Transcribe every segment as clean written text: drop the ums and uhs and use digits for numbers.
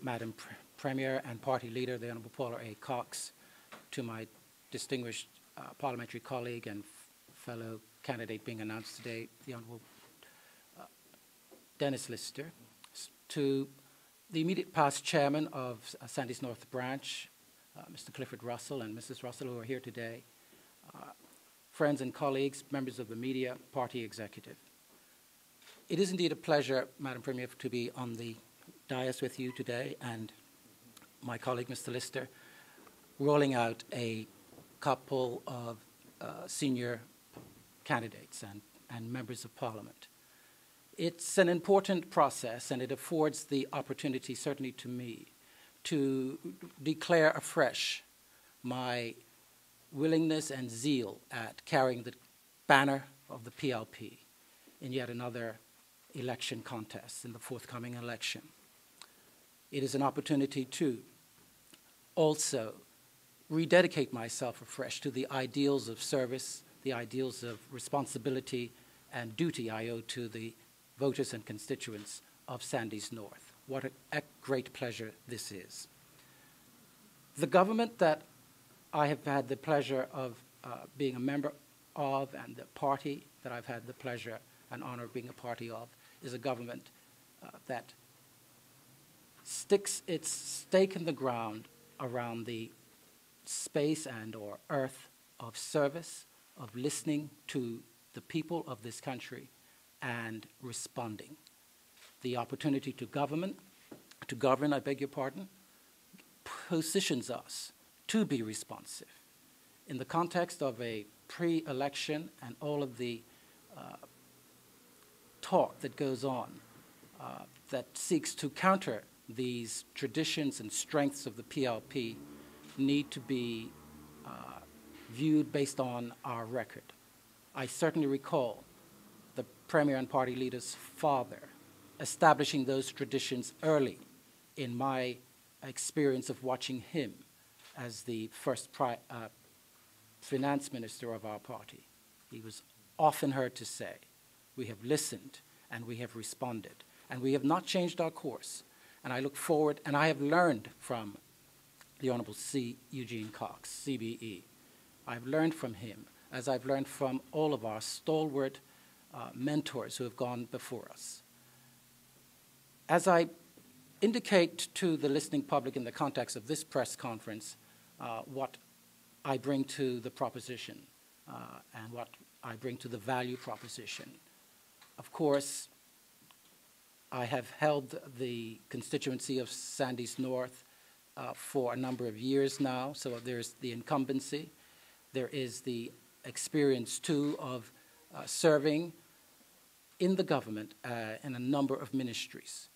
Madam Premier and Party Leader, the Honourable Paula A. Cox, to my distinguished parliamentary colleague and fellow candidate being announced today, the Honourable Dennis Lister, to the immediate past chairman of Sandys North Branch, Mr. Clifford Russell and Mrs. Russell, who are here today, friends and colleagues, members of the media, party executive. It is indeed a pleasure, Madam Premier, to be on the dais with you today, and my colleague, Mr. Lister, rolling out a couple of senior candidates and members of Parliament. It's an important process, and it affords the opportunity, certainly to me, to declare afresh my willingness and zeal at carrying the banner of the PLP in yet another election contest, in the forthcoming election. It is an opportunity to also rededicate myself afresh to the ideals of service, the ideals of responsibility and duty I owe to the voters and constituents of Sandys North. What a great pleasure this is. The government that I have had the pleasure of being a member of, and the party that I've had the pleasure and honor of being a party of, is a government that sticks its stake in the ground around the space and or earth of service, of listening to the people of this country and responding. The opportunity to govern, I beg your pardon, positions us to be responsive. In the context of a pre-election and all of the talk that goes on that seeks to counter these traditions and strengths of the PLP need to be viewed based on our record. I certainly recall the Premier and Party Leader's father establishing those traditions early in my experience of watching him as the first finance minister of our party. He was often heard to say, we have listened and we have responded, and we have not changed our course. And I look forward, and I have learned from the Honourable C. Eugene Cox, CBE. I've learned from him, as I've learned from all of our stalwart mentors who have gone before us. As I indicate to the listening public in the context of this press conference what I bring to the proposition and what I bring to the value proposition. Of course, I have held the constituency of Sandys North for a number of years now, so there's the incumbency. There is the experience, too, of serving in the government in a number of ministries.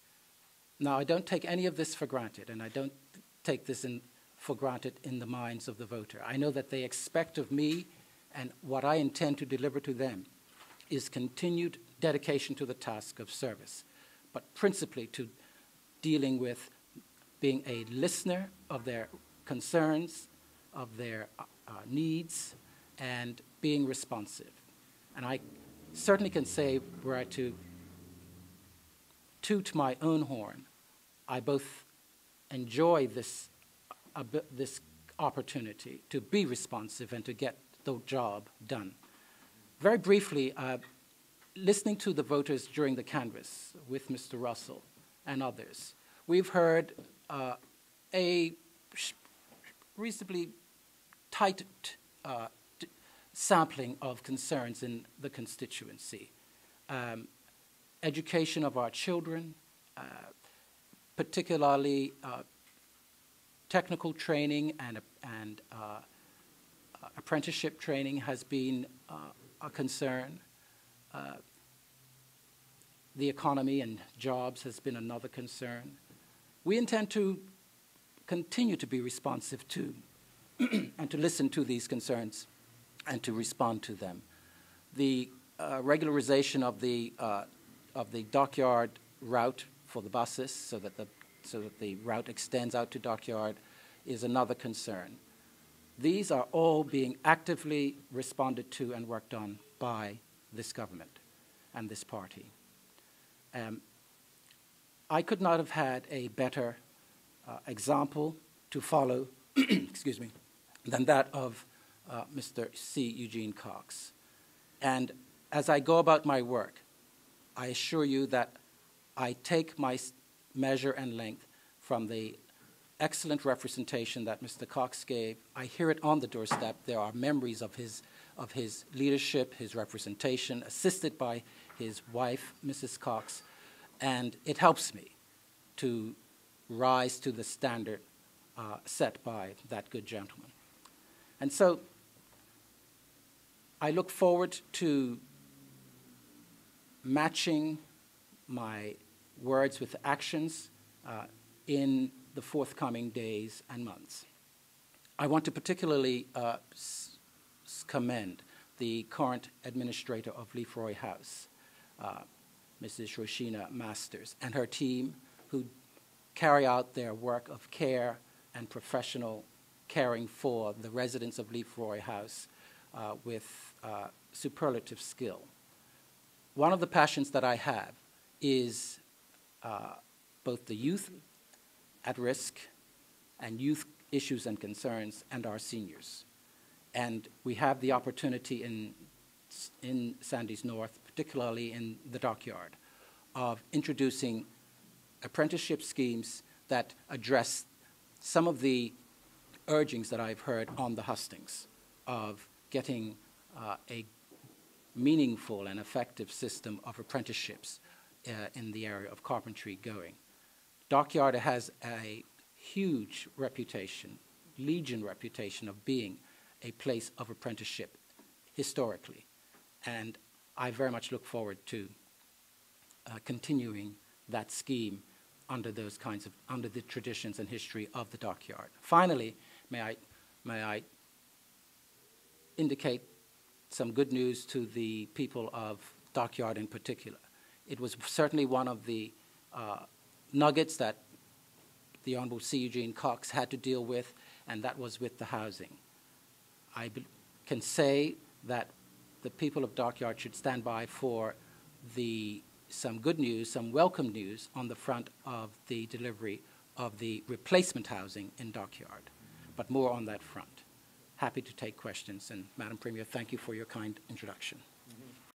Now, I don't take any of this for granted, and I don't take this for granted in the minds of the voter. I know that they expect of me, and what I intend to deliver to them is continued dedication to the task of service, but principally to dealing with being a listener of their concerns, of their needs, and being responsive. And I certainly can say, were I to toot my own horn, I both enjoy this opportunity to be responsive and to get the job done. Very briefly, listening to the voters during the canvass with Mr. Russell and others, we've heard a reasonably tight sampling of concerns in the constituency. Education of our children, particularly technical training and apprenticeship training has been a concern. The economy and jobs has been another concern. We intend to continue to be responsive to and to listen to these concerns and to respond to them. The regularization of the dockyard route for the buses so that the route extends out to dockyard is another concern. These are all being actively responded to and worked on by this government and this party. I could not have had a better example to follow, excuse me, than that of Mr. C. Eugene Cox. And as I go about my work, I assure you that I take my measure and length from the excellent representation that Mr. Cox gave. I hear it on the doorstep. There are memories of his leadership, his representation, assisted by his wife, Mrs. Cox, and it helps me to rise to the standard set by that good gentleman. And so I look forward to matching my words with actions in the forthcoming days and months. I want to particularly commend the current administrator of Lefroy House, Mrs. Roshina Masters, and her team, who carry out their work of care and professional caring for the residents of Lefroy House with superlative skill. One of the passions that I have is both the youth at risk and youth issues and concerns and our seniors. And we have the opportunity in Sandys North, particularly in the dockyard, of introducing apprenticeship schemes that address some of the urgings that I've heard on the hustings of getting a meaningful and effective system of apprenticeships in the area of carpentry going. Dockyard has a huge reputation, legion reputation of being a place of apprenticeship historically. And I very much look forward to continuing that scheme under those kinds of, under the traditions and history of the dockyard. Finally, may I indicate some good news to the people of Dockyard in particular. It was certainly one of the nuggets that the Honorable C. Eugene Cox had to deal with, and that was with the housing. I can say that the people of Dockyard should stand by for some good news, some welcome news on the front of the delivery of the replacement housing in Dockyard, but more on that front. Happy to take questions, and Madam Premier, thank you for your kind introduction.